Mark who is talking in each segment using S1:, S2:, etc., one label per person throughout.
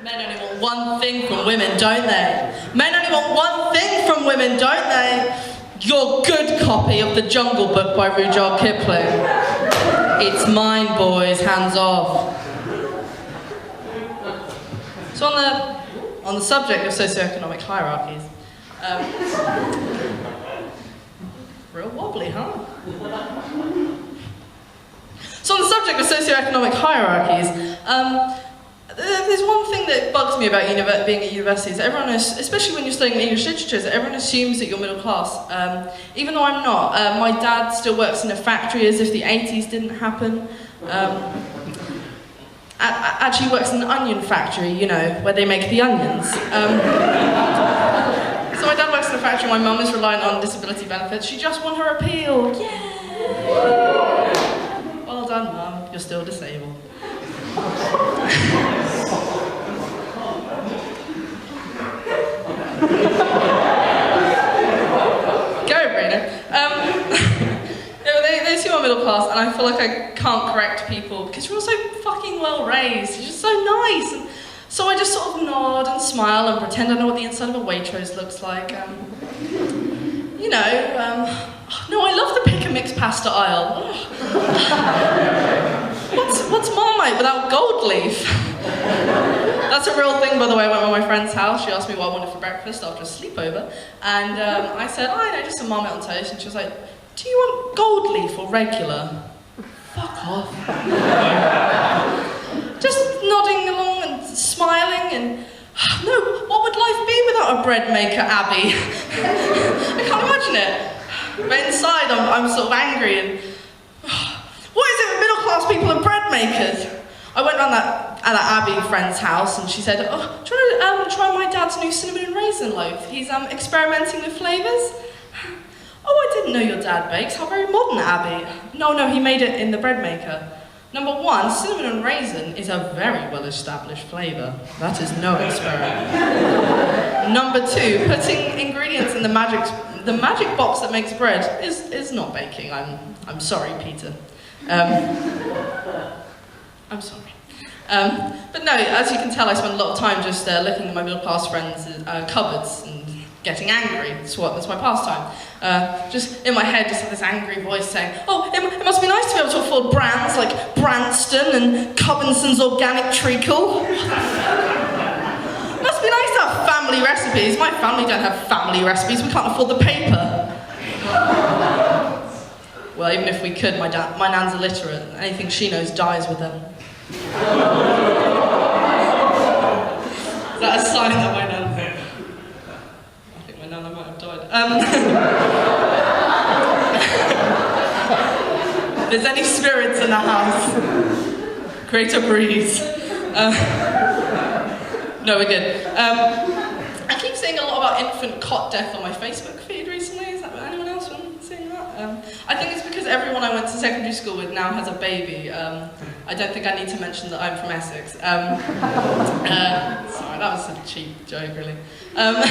S1: Men only want one thing from women, don't they? Men only want one thing from women, don't they? Your good copy of The Jungle Book by Rudyard Kipling. It's mine, boys, hands off. So on the subject of socioeconomic hierarchies, real wobbly, huh? So on the subject of socioeconomic hierarchies, there's one thing that bugs me about being at universities. Everyone, especially when you're studying English literature, everyone assumes that you're middle class. Even though I'm not. My dad still works in a factory as if the 80s didn't happen. Actually works in an onion factory, you know, where they make the onions. So my dad works in a factory, my mum is reliant on disability benefits. She just won her appeal. Yay! Well done, Mum, you're still disabled. Go, Bruno. They assume I'm middle class, and I feel like I can't correct people because you're all so fucking well raised. You're just so nice. And so I just sort of nod and smile and pretend I know what the inside of a Waitrose looks like. You know, no, I love the pick and mix pasta aisle. What's Marmite without gold leaf? That's a real thing, by the way. I went to my friend's house. She asked me what I wanted for breakfast after a sleepover. And I said, oh, I know, just some Marmite on toast. And she was like, do you want gold leaf or regular? Fuck off. Just nodding along and smiling and, no, what would life be without a bread maker, Abby? I can't imagine it. But inside, I'm sort of angry and, what is it with middle class people and bread makers? I went round that Abby friend's house and she said, oh, do you want to try my dad's new cinnamon and raisin loaf? He's experimenting with flavours. Oh, I didn't know your dad bakes. How very modern, Abby. No, he made it in the bread maker. Number one, cinnamon and raisin is a very well-established flavour. That is no experiment. Number two, putting ingredients in the magic box that makes bread is not baking. I'm sorry, Peter. I'm sorry. But no, as you can tell, I spend a lot of time just looking at my middle-class friends' cupboards and getting angry. That's my pastime. Just in my head, just have this angry voice saying, oh, it must be nice to be able to afford brands like Branston and Cubbinson's Organic Treacle. Must be nice to have family recipes. My family don't have family recipes. We can't afford the paper. Well, even if we could, my nan's illiterate. Anything she knows dies with them. Is that a sign that my nan... I think my nana might have died. If there's any spirits in the house, create a breeze. No, we're good. I keep seeing a lot about infant cot death on my Facebook feed recently. Is that anyone else seeing that? I think it's because everyone I went to secondary school with now has a baby. I don't think I need to mention that I'm from Essex. Sorry, that was a cheap joke, really. But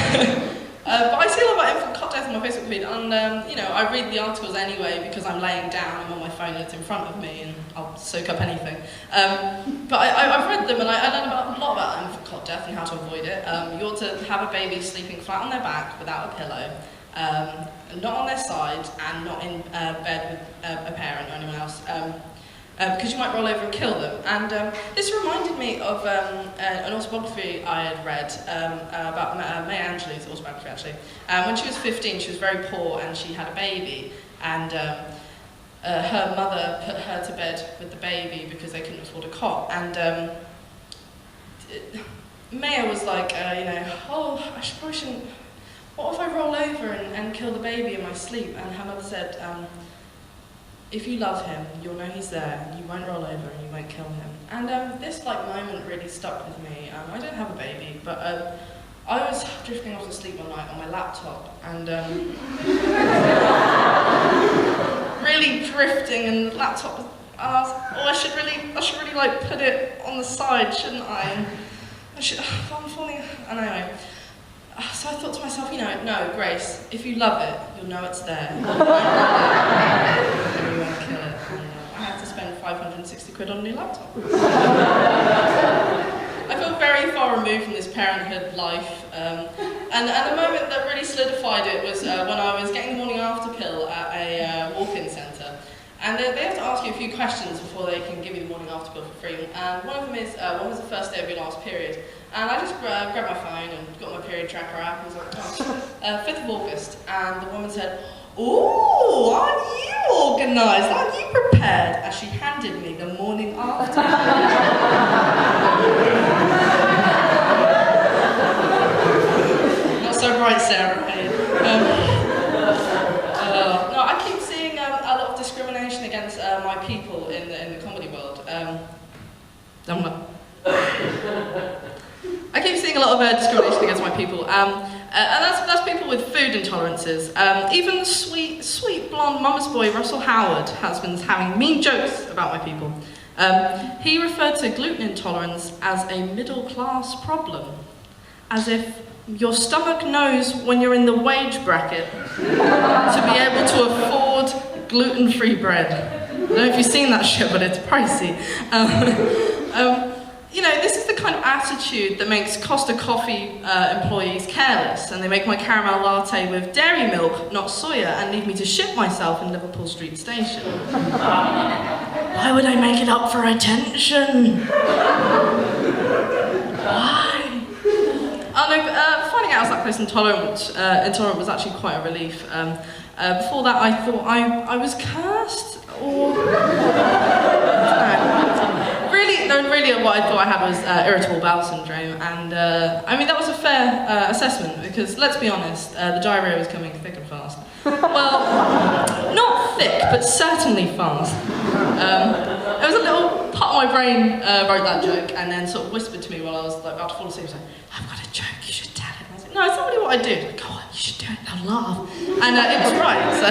S1: I see a lot about infant cot death on my Facebook feed, and you know, I read the articles anyway because I'm laying down, I'm on my phone, it's in front of me, and I'll soak up anything. But I've read them, and I learned a lot about infant cot death and how to avoid it. You ought to have a baby sleeping flat on their back without a pillow, not on their side, and not in bed with a parent or anyone else. Because you might roll over and kill them. And this reminded me of an autobiography I had read about Maya Angelou's autobiography, actually. When she was 15, she was very poor and she had a baby. And her mother put her to bed with the baby because they couldn't afford a cot. And Maya was like, you know, oh, I probably shouldn't... What if I roll over and kill the baby in my sleep? And her mother said, if you love him, you'll know he's there, and you won't roll over and you won't kill him. And this moment really stuck with me. I don't have a baby, but I was drifting off to sleep one night on my laptop, and really drifting, and the laptop was, I should really like put it on the side, shouldn't I? I'm falling, anyway. So I thought to myself, you know, no, Grace, if you love it, you'll know it's there. You won't roll it, and you won't kill it. And I had to spend 560 quid on a new laptop. I feel very very far removed from this parenthood life, and the moment that really solidified it was when I was getting the morning after pill at a walk-in centre. And they have to ask you a few questions before they can give you the morning after pill for free. And one of them is, when was the first day of your last period? And I just grabbed my phone and got my period tracker app and was like, oh, 5th of August. And the woman said, "Ooh, aren't you organised? Aren't you prepared?" As she handed me the morning after. Not so bright, Sarah. No, I keep seeing a lot of discrimination against my people in the comedy world. I keep seeing a lot of discrimination against my people, and that's people with food intolerances. Even the sweet blonde mama's boy Russell Howard has been having mean jokes about my people. He referred to gluten intolerance as a middle-class problem, as if your stomach knows when you're in the wage bracket to be able to afford gluten-free bread. I don't know if you've seen that shit, but it's pricey. You know, this is the kind of attitude that makes Costa Coffee employees careless, and they make my caramel latte with dairy milk, not soya, and leave me to shit myself in Liverpool Street Station. Why would I make it up for attention? Why? Oh no, finding out I was lactose intolerant was actually quite a relief. Before that, I thought I was cursed, or... Really what I thought I had was irritable bowel syndrome, and I mean that was a fair assessment, because let's be honest, the diarrhea was coming thick and fast. Well, not thick, but certainly fast. There was a little part of my brain wrote that joke and then sort of whispered to me while I was like, about to fall asleep, like, "I've got a joke, you should tell it." And I was like, "No, it's not really what I do." Like, "Go on, you should do it, they'll laugh." And it was right, so...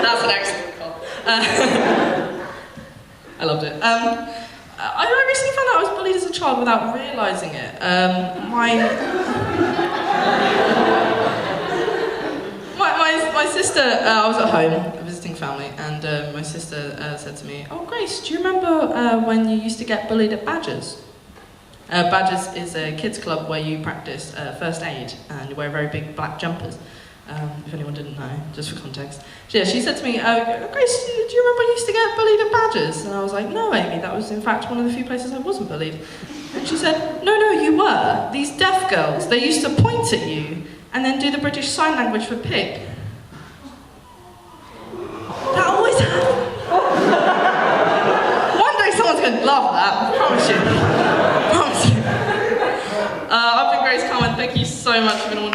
S1: That's an excellent call. I loved it. I recently found out I was bullied as a child without realising it. My sister, I was at home visiting family, and my sister said to me, "Oh, Grace, do you remember when you used to get bullied at Badgers?" Badgers is a kids club where you practice first aid, and you wear very big black jumpers. If anyone didn't know, just for context. Yeah, she said to me, "Grace, do you remember you used to get bullied at Badgers?" And I was like, "No, Amy, that was in fact one of the few places I wasn't bullied." And she said, No, you were. These deaf girls, they used to point at you and then do the British Sign Language for pig. That always happened. One day someone's going to laugh at that, I promise you. I've been Grace Carman, thank you so much for being on.